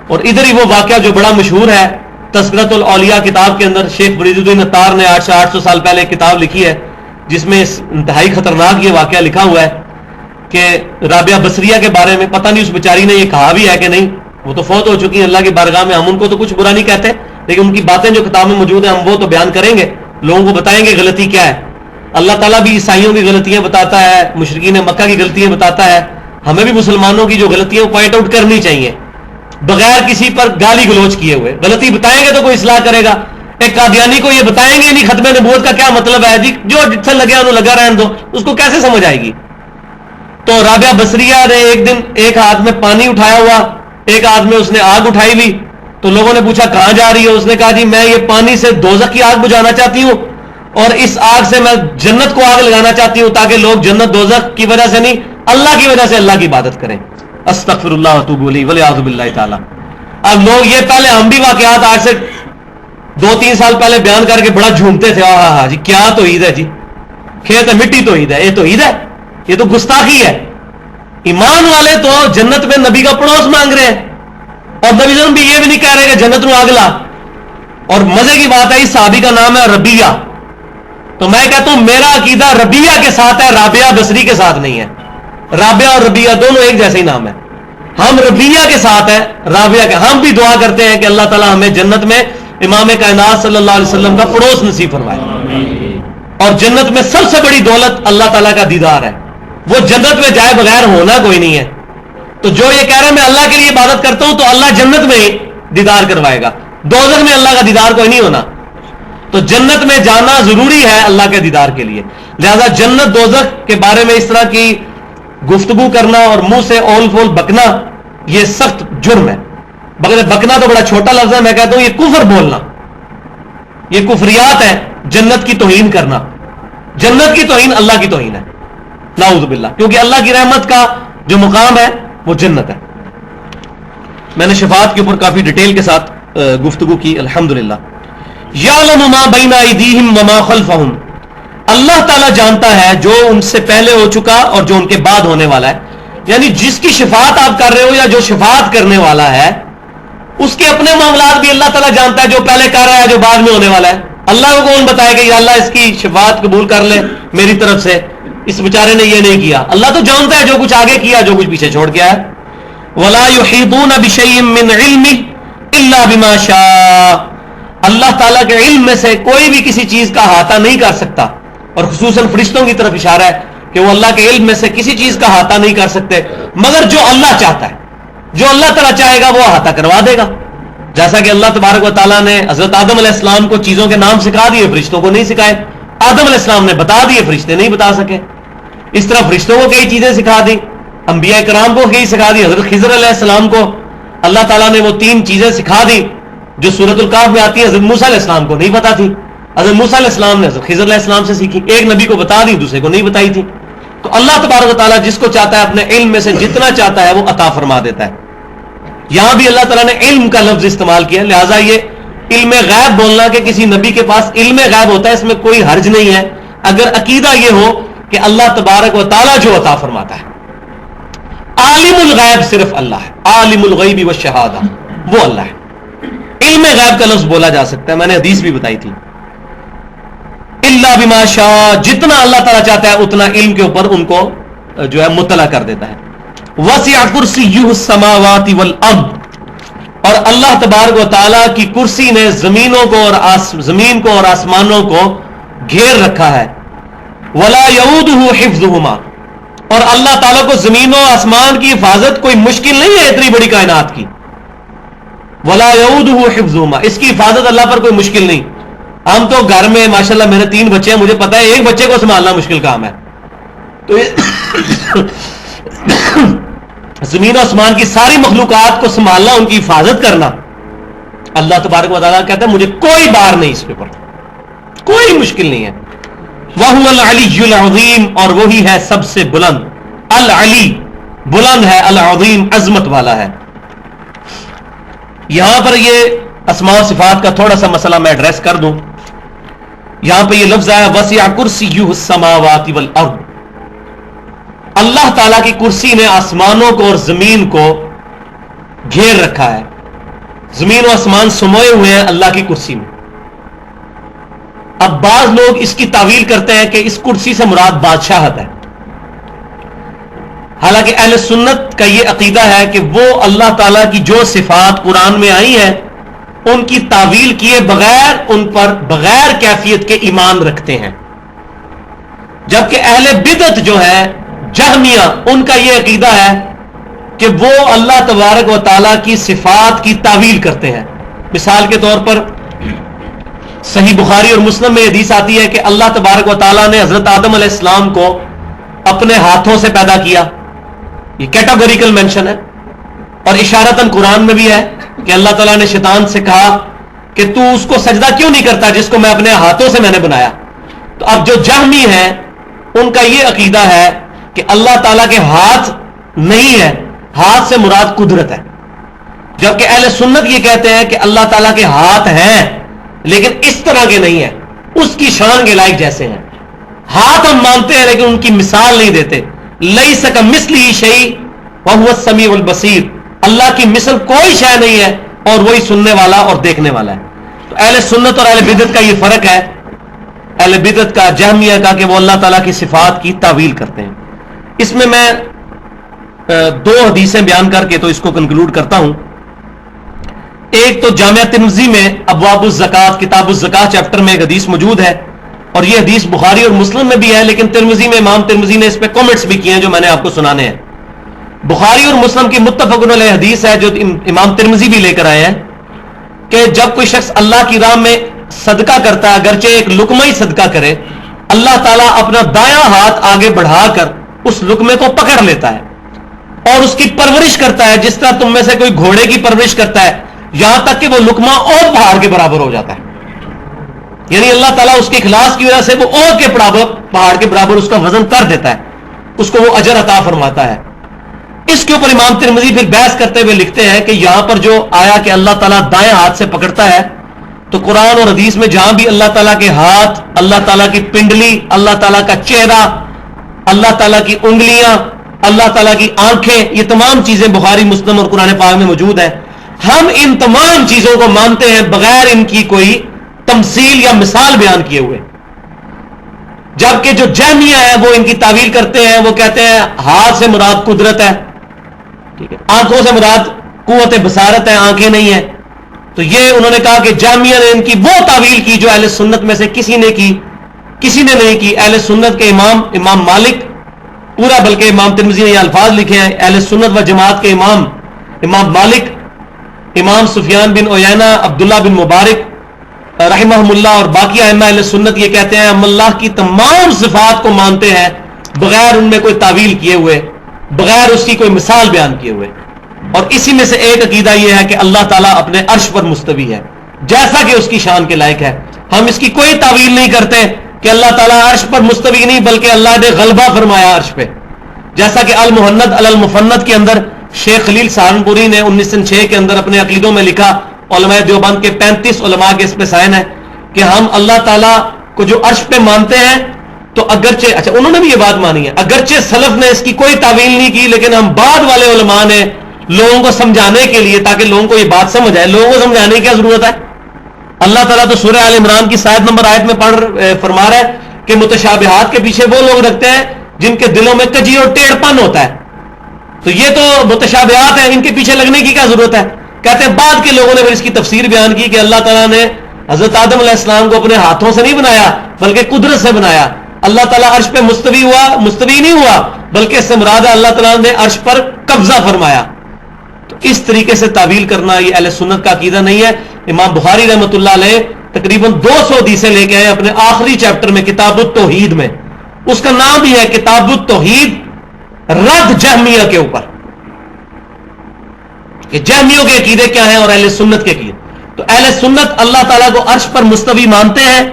[SPEAKER 1] اور ادھر ہی وہ واقعہ جو بڑا مشہور ہے تذکرۃ الاولیاء کتاب کے اندر، شیخ فرید الدین عطار نے 800 سال پہلے ایک کتاب لکھی ہے جس میں انتہائی خطرناک یہ واقعہ لکھا ہوا ہے کہ رابعہ بصریہ کے بارے میں، پتہ نہیں اس بیچاری نے یہ کہا بھی ہے کہ نہیں، وہ تو فوت ہو چکی ہیں اللہ کی بارگاہ میں، ہم ان کو تو کچھ برا نہیں کہتے لیکن ان کی باتیں جو کتاب میں موجود ہیں ہم وہ تو بیان کریں گے، لوگوں کو بتائیں گے غلطی کیا ہے۔ اللہ تعالیٰ بھی عیسائیوں کی غلطیاں بتاتا ہے، مشرکین مکہ کی غلطیاں بتاتا ہے، ہمیں بھی مسلمانوں کی جو غلطیاں وہ پوائنٹ آؤٹ کرنی چاہیے بغیر کسی پر گالی گلوچ کیے ہوئے۔ غلطی بتائیں گے تو کوئی اصلاح کرے گا۔ ایک قادیانی کو یہ بتائیں گے نہیں ختم نبوت کا کیا مطلب ہے، جی جو جتنا لگے انہوں لگا رہنے دو، اس کو کیسے سمجھ آئے گی؟ تو رابعہ بصریہ نے ایک دن ایک ہاتھ میں پانی اٹھایا ہوا ایک آدمی اس نے آگ اٹھائی ہوئی تو لوگوں نے پوچھا کہاں جا رہی ہے؟ اس نے کہا جی میں یہ پانی سے دوزخ کی آگ بجھانا چاہتی ہوں اور اس آگ سے میں جنت کو آگ لگانا چاہتی ہوں تاکہ لوگ جنت دوزخ کی وجہ سے نہیں اللہ کی وجہ سے اللہ کی عبادت کریں. استغفر اللہ واتوب الیہ والعیاذ باللہ تعالی. اب لوگ یہ پہلے ہم بھی واقعات آج سے 2-3 سال پہلے بیان کر کے بڑا جھومتے تھے ہاں جی کیا توحید ہے جی, کھیت مٹی توحید ہے, یہ توحید ہے, یہ تو گستاخی ہے. ایمان والے تو جنت میں نبی کا پڑوس مانگ رہے ہیں اور نبی صلی اللہ علیہ وسلم بھی یہ بھی نہیں کہہ رہے کہ جنت میں آگ لا. اور مزے کی بات ہے اس صحابی کا نام ہے ربیہ, تو میں کہتا ہوں میرا عقیدہ ربیہ کے ساتھ ہے, رابعہ بصری کے ساتھ نہیں ہے. رابعہ اور ربیہ دونوں ایک جیسے ہی نام ہے. ہم ربیہ کے ساتھ ہیں, رابعہ کے. ہم بھی دعا کرتے ہیں کہ اللہ تعالی ہمیں جنت میں امام کائنات صلی اللہ علیہ وسلم کا پڑوس نصیب فرمائے. اور جنت میں سب سے بڑی دولت اللہ تعالیٰ کا دیدار ہے. وہ جنت میں جائے بغیر ہونا کوئی نہیں ہے. تو جو یہ کہہ رہے ہیں میں اللہ کے لیے عبادت کرتا ہوں تو اللہ جنت میں ہی دیدار کروائے گا, دوزخ میں اللہ کا دیدار کوئی نہیں ہونا. تو جنت میں جانا ضروری ہے اللہ کے دیدار کے لیے. لہذا جنت دوزخ کے بارے میں اس طرح کی گفتگو کرنا اور منہ سے اول فول بکنا یہ سخت جرم ہے. بکنا تو بڑا چھوٹا لفظ ہے, میں کہتا ہوں یہ کفر بولنا, یہ کفریات ہے. جنت کی توہین کرنا, جنت کی توہین اللہ کی توہین ہے نعوذ باللہ, کیونکہ اللہ کی رحمت کا جو مقام ہے وہ جنت ہے. میں نے شفاعت کے اوپر کافی ڈیٹیل کے ساتھ گفتگو کی الحمدللہ. یعلم ما بین ایدیہم وما خلفہم, اللہ تعالیٰ جانتا ہے جو ان سے پہلے ہو چکا اور جو ان کے بعد ہونے والا ہے. یعنی جس کی شفاعت آپ کر رہے ہو یا جو شفاعت کرنے والا ہے اس کے اپنے معاملات بھی اللہ تعالیٰ جانتا ہے, جو پہلے کر رہا ہے جو بعد میں ہونے والا ہے. اللہ کو کون بتائے کہ یا اللہ اس کی شفاعت قبول کر لے میری طرف سے, اس بیچارے نے یہ نہیں کیا. اللہ تو جانتا ہے جو کچھ آگے کیا جو کچھ پیچھے چھوڑ گیا ہے. ولا يحيطون بشيء من علمه الا بما شاء, اللہ تعالیٰ کے علم میں سے کوئی بھی کسی چیز کا احاطہ نہیں کر سکتا. اور خصوصاً فرشتوں کی طرف اشارہ ہے کہ وہ اللہ کے علم میں سے کسی چیز کا احاطہ نہیں کر سکتے مگر جو اللہ چاہتا ہے. جو اللہ تعالیٰ چاہے گا وہ احاطہ کروا دے گا. جیسا کہ اللہ تبارک و تعالیٰ نے حضرت آدم علیہ السلام کو چیزوں کے نام سکھا دیے, فرشتوں کو نہیں سکھائے. آدم علیہ السلام نے بتا دیے, فرشتے نہیں بتا سکے. اس طرح فرشتوں کو کئی چیزیں سکھا دی, انبیاء کرام کو کئی سکھا دی. حضرت خضر علیہ السلام کو اللہ تعالیٰ نے وہ 3 چیزیں سکھا دی جو سورۃ الکہف میں آتی ہے. حضرت موسیٰ علیہ السلام کو نہیں پتا تھی, حضرت موسیٰ علیہ السلام نے حضرت خضر علیہ السلام سے سیکھی. ایک نبی کو بتا دی, دوسرے کو نہیں بتائی تھی. تو اللہ تبارک و تعالیٰ جس کو چاہتا ہے اپنے علم میں سے جتنا چاہتا ہے وہ عطا فرما دیتا ہے. یہاں بھی اللہ تعالیٰ نے علم کا لفظ استعمال کیا, لہٰذا یہ علم غیب بولنا کہ کسی نبی کے پاس علم غیب ہوتا ہے اس میں کوئی حرج نہیں ہے اگر عقیدہ یہ ہو کہ اللہ تبارک و تعالیٰ جو عطا فرماتا ہے. عالم الغیب صرف اللہ ہے, عالم الغیب والشہادہ وہ اللہ ہے. علم غیب کا لفظ بولا جا سکتا ہے, میں نے حدیث بھی بتائی تھی. الا بما شاء, جتنا اللہ تعالیٰ چاہتا ہے اتنا علم کے اوپر ان کو جو ہے مطلع کر دیتا ہے. وسع کرسیہ السماوات والارض, اور اللہ تبارک و تعالیٰ کی کرسی نے زمینوں کو اور زمین کو اور آسمانوں کو گھیر رکھا ہے. ولا یعودہ حفظہما, اور اللہ تعالیٰ کو زمین و آسمان کی حفاظت کوئی مشکل نہیں ہے اتنی بڑی کائنات کی. ولا یعودہ حفظہما, اس کی حفاظت اللہ پر کوئی مشکل نہیں. ہم تو گھر میں ماشاءاللہ میرے 3 بچے ہیں, مجھے پتا ہے ایک بچے کو سنبھالنا مشکل کام ہے. تو زمین و آسمان کی ساری مخلوقات کو سنبھالنا, ان کی حفاظت کرنا, اللہ تبارک و تعالیٰ کہتا ہے مجھے کوئی بار نہیں اس کے اوپر, کوئی مشکل نہیں ہے. وَهُوَ الْعَلِيُّ الْعَظِيمُ, اور وہی ہے سب سے بلند. العلی بلند ہے, العظیم عظمت والا ہے. یہاں پر یہ اسماء و صفات کا تھوڑا سا مسئلہ میں ایڈریس کر دوں. یہاں پہ یہ لفظ آیا وسع کرسیہ السماوات والارض, اللہ تعالیٰ کی کرسی نے آسمانوں کو اور زمین کو گھیر رکھا ہے. زمین و آسمان سموئے ہوئے ہیں اللہ کی کرسی میں. اب بعض لوگ اس کی تعویل کرتے ہیں کہ اس کرسی سے مراد بادشاہت ہے, حالانکہ اہل سنت کا یہ عقیدہ ہے کہ وہ اللہ تعالیٰ کی جو صفات قرآن میں آئی ہیں ان کی تعویل کیے بغیر ان پر بغیر کیفیت کے ایمان رکھتے ہیں. جبکہ اہل بدعت جو ہے جہمیہ, ان کا یہ عقیدہ ہے کہ وہ اللہ تبارک و تعالیٰ کی صفات کی تعویل کرتے ہیں. مثال کے طور پر صحیح بخاری اور مسلم میں حدیث آتی ہے کہ اللہ تبارک و تعالیٰ نے حضرت آدم علیہ السلام کو اپنے ہاتھوں سے پیدا کیا, یہ کیٹاگوریکل مینشن ہے, اور اشارتاً قرآن میں بھی ہے کہ اللہ تعالیٰ نے شیطان سے کہا کہ تو اس کو سجدہ کیوں نہیں کرتا جس کو میں اپنے ہاتھوں سے میں نے بنایا. تو اب جو جہمی ہیں ان کا یہ عقیدہ ہے کہ اللہ تعالیٰ کے ہاتھ نہیں ہے, ہاتھ سے مراد قدرت ہے, جبکہ اہل سنت یہ کہتے ہیں کہ اللہ تعالیٰ کے ہاتھ ہیں لیکن اس طرح کے نہیں ہیں, اس کی شان کے لائق جیسے ہیں. ہاتھ ہم مانتے ہیں لیکن ان کی مثال نہیں دیتے. لیس کمثلہ شیء وہو السمیع البصیر, اللہ کی مثل کوئی شے نہیں ہے اور وہی سننے والا اور دیکھنے والا ہے. تو اہل سنت اور اہل بدعت کا یہ فرق ہے. اہل بدعت کا, جہمیہ کا, کہ وہ اللہ تعالیٰ کی صفات کی تعویل کرتے ہیں. اس میں دو حدیثیں بیان کر کے تو اس کو کنکلوڈ کرتا ہوں. ایک تو جامعہ ترمذی میں ابواب الزکات, کتاب الزکات چیپٹر میں ایک حدیث موجود ہے, اور یہ حدیث بخاری اور مسلم میں بھی ہے, لیکن ترمذی میں امام ترمذی نے اس پہ کامنٹس بھی کیے ہیں جو میں نے آپ کو سنانے ہیں. بخاری اور مسلم کی متفق علیہ حدیث ہے جو امام ترمذی بھی لے کر آئے ہیں کہ جب کوئی شخص اللہ کی راہ میں صدقہ کرتا ہے, اگرچہ ایک لقمہ ہی صدقہ کرے, اللہ تعالیٰ اپنا دایاں ہاتھ آگے بڑھا کر اس لقمے کو پکڑ لیتا ہے اور اس کی پرورش کرتا ہے جس طرح تم میں سے کوئی گھوڑے کی پرورش کرتا ہے, یہاں تک کہ وہ لقمہ اور پہاڑ کے برابر ہو جاتا ہے. یعنی اللہ تعالیٰ اس کے اخلاص کی وجہ سے وہ اور کے برابر, پہاڑ کے برابر اس کا وزن کر دیتا ہے, اس کو وہ اجر عطا فرماتا ہے. اس کے اوپر امام ترمذی پھر بحث کرتے ہوئے لکھتے ہیں کہ یہاں پر جو آیا کہ اللہ تعالیٰ دائیں ہاتھ سے پکڑتا ہے, تو قرآن اور حدیث میں جہاں بھی اللہ تعالیٰ کے ہاتھ, اللہ تعالیٰ کی پنڈلی, اللہ تعالیٰ کا چہرہ, اللہ تعالیٰ کی انگلیاں, اللہ تعالیٰ کی آنکھیں, یہ تمام چیزیں بخاری مسلم اور قرآن پاک میں موجود ہیں. ہم ان تمام چیزوں کو مانتے ہیں بغیر ان کی کوئی تمثیل یا مثال بیان کیے ہوئے. جبکہ جو جہمیہ ہے وہ ان کی تعویل کرتے ہیں, وہ کہتے ہیں ہاتھ سے مراد قدرت ہے, ٹھیک ہے, آنکھوں سے مراد قوت بصارت ہے, آنکھیں نہیں ہیں. تو یہ انہوں نے کہا کہ جہمیہ نے ان کی وہ تعویل کی جو اہل سنت میں سے کسی نے نہیں کی. اہل سنت کے امام مالک پورا, بلکہ امام ترمذی نے یہ الفاظ لکھے ہیں, اہل سنت و جماعت کے امام مالک, امام سفیان بن عیینہ, عبداللہ بن مبارک رحمہم اللہ اور باقی ائمہ اہل سنت یہ کہتے ہیں ہم اللہ کی تمام صفات کو مانتے ہیں بغیر ان میں کوئی تعویل کیے ہوئے, بغیر اس کی کوئی مثال بیان کیے ہوئے. اور اسی میں سے ایک عقیدہ یہ ہے کہ اللہ تعالیٰ اپنے عرش پر مستوی ہے جیسا کہ اس کی شان کے لائق ہے. ہم اس کی کوئی تعویل نہیں کرتے کہ اللہ تعالیٰ عرش پر مستوی نہیں, بلکہ اللہ نے غلبہ فرمایا عرش پہ, جیسا کہ المحند علی المفند کے اندر شیخ خلیل سہارنپوری نے 1906 کے اندر اپنے عقیدوں میں لکھا, علماء دیوبند کے 35 علماء کے اس پہ سائن ہے کہ ہم اللہ تعالیٰ کو جو عرش پہ مانتے ہیں تو اگرچہ, اچھا انہوں نے بھی یہ بات مانی ہے, اگرچہ سلف نے اس کی کوئی تعویل نہیں کی, لیکن ہم بعد والے علماء نے لوگوں کو سمجھانے کے لیے, تاکہ لوگوں کو یہ بات سمجھ آئے, لوگوں کو سمجھانے کی کیا ضرورت ہے. اللہ تعالیٰ تو سورہ آل عمران کی 7 نمبر آیت میں فرما رہا ہے کہ متشابہات کے پیچھے وہ لوگ رکھتے ہیں جن کے دلوں میں کجی اور ٹیڑھ پن ہوتا ہے. تو یہ تو متشابہات ہیں, ان کے پیچھے لگنے کی کیا ضرورت ہے. کہتے ہیں بعد کے لوگوں نے پھر اس کی تفسیر بیان کی کہ اللہ تعالیٰ نے حضرت آدم علیہ السلام کو اپنے ہاتھوں سے نہیں بنایا بلکہ قدرت سے بنایا. اللہ تعالیٰ عرش پہ مستوی نہیں ہوا بلکہ اس سے مراد ہے اللہ تعالیٰ نے عرش پر قبضہ فرمایا. تو اس طریقے سے تعویل کرنا یہ اہل سنت کا عقیدہ نہیں ہے. امام بخاری رحمۃ اللہ علیہ تقریباً 200 حدیثیں لے کے آئے اپنے آخری چیپٹر میں کتاب التوحید میں, اس کا نام بھی ہے کتاب التوحید, رد جہمیہ کے اوپر کہ جہمیوں کے عقیدے کیا ہیں اور اہل سنت کے عقیدے. تو اہل سنت اللہ تعالیٰ کو عرش پر مستوی مانتے ہیں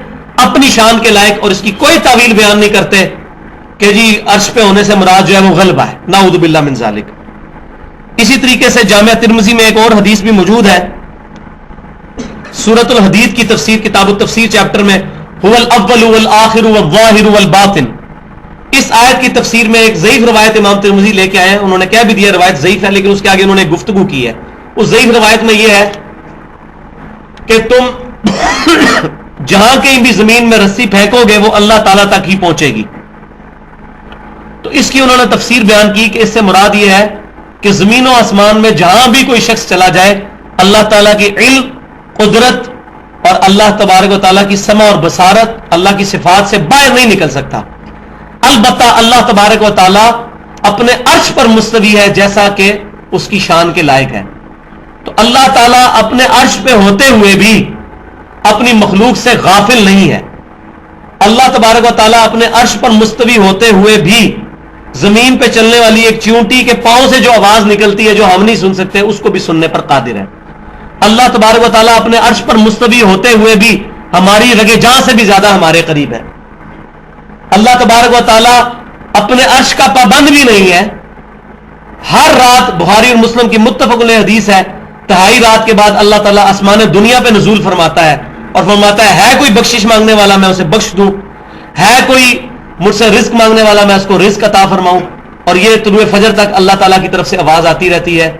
[SPEAKER 1] اپنی شان کے لائق, اور اس کی کوئی تعویل بیان نہیں کرتے کہ جی عرش پہ ہونے سے مراد جو ہے وہ غلبہ ہے, نعوذ باللہ من ذالک. اسی طریقے سے جامعہ ترمذی میں ایک اور حدیث بھی موجود ہے, سورۃ الحدید کی تفسیر, کتاب التفسیر چیپٹر میں, هو الاول والآخر والظاہر والباطن. اس آیت کی تفسیر میں ایک ضعیف روایت امام ترمذی لے کے آئے ہیں. انہوں نے کہہ بھی دیا روایت ضعیف ہے, لیکن اس کے آگے انہوں نے گفتگو کی ہے. اس ضعیف روایت میں یہ ہے کہ تم جہاں کہیں بھی زمین میں رسی پھینکو گے وہ اللہ تعالیٰ تک ہی پہنچے گی. تو اس کی انہوں نے تفسیر بیان کی کہ اس سے مراد یہ ہے کہ زمین و آسمان میں جہاں بھی کوئی شخص چلا جائے اللہ تعالیٰ کی علم, قدرت اور اللہ تبارک و تعالیٰ کی سمع اور بصارت, اللہ کی صفات سے باہر نہیں نکل سکتا. البتہ اللہ تبارک و تعالیٰ اپنے عرش پر مستوی ہے جیسا کہ اس کی شان کے لائق ہے. تو اللہ تعالیٰ اپنے عرش پہ ہوتے ہوئے بھی اپنی مخلوق سے غافل نہیں ہے. اللہ تبارک و تعالیٰ اپنے عرش پر مستوی ہوتے ہوئے بھی زمین پہ چلنے والی ایک چیونٹی کے پاؤں سے جو آواز نکلتی ہے جو ہم نہیں سن سکتے اس کو بھی سننے پر قادر ہے. اللہ تبارک و تعالیٰ اپنے عرش پر مستوی ہوتے ہوئے بھی ہماری رگے جاں سے بھی زیادہ ہمارے قریب ہے. اللہ تبارک و تعالیٰ اپنے عرش کا پابند بھی نہیں ہے. ہر رات بخاری اور مسلم کی متفق علیہ حدیث ہے تہائی رات کے بعد اللہ تعالیٰ آسمان دنیا پہ نزول فرماتا ہے اور فرماتا ہے کوئی بخشش مانگنے والا میں اسے بخش دوں, ہے کوئی مجھ سے رزق مانگنے والا میں اس کو رزق عطا فرماؤں. اور یہ طلوع فجر تک اللہ تعالیٰ کی طرف سے آواز آتی رہتی ہے.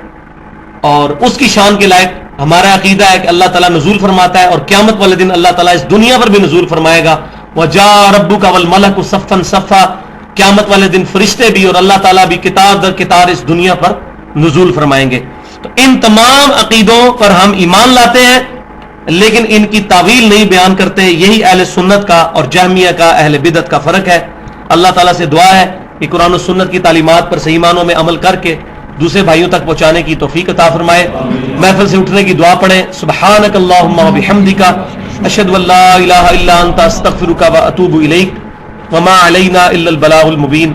[SPEAKER 1] اور اس کی شان کے لائق ہمارا عقیدہ ہے کہ اللہ تعالیٰ نزول فرماتا ہے اور قیامت والے دن اللہ تعالیٰ اس دنیا پر بھی نزول فرمائے گا. وَجَاءَ رَبُّكَ وَالْمَلَكُ صَفًّا صَفًّا, قیامت والے دن فرشتے بھی اور اللہ تعالیٰ بھی قطار در قطار اس دنیا پر نزول فرمائیں گے. تو ان تمام عقیدوں پر ہم ایمان لاتے ہیں لیکن ان کی تعویل نہیں بیان کرتے. یہی اہل سنت کا اور جہمیہ کا اہل بدعت کا فرق ہے. اللہ تعالیٰ سے دعا ہے کہ قرآن و سنت کی تعلیمات پر صحیح معنوں میں عمل کر کے دوسرے بھائیوں تک پہنچانے کی توفیق عطا فرمائے. محفل سے اٹھنے کی دعا پڑھیں. سبحانک اللہم و بحمدک اشہد ان لا الہ الا انت استغفرک و اتوب الیک وما علینا الا البلاغ المبین.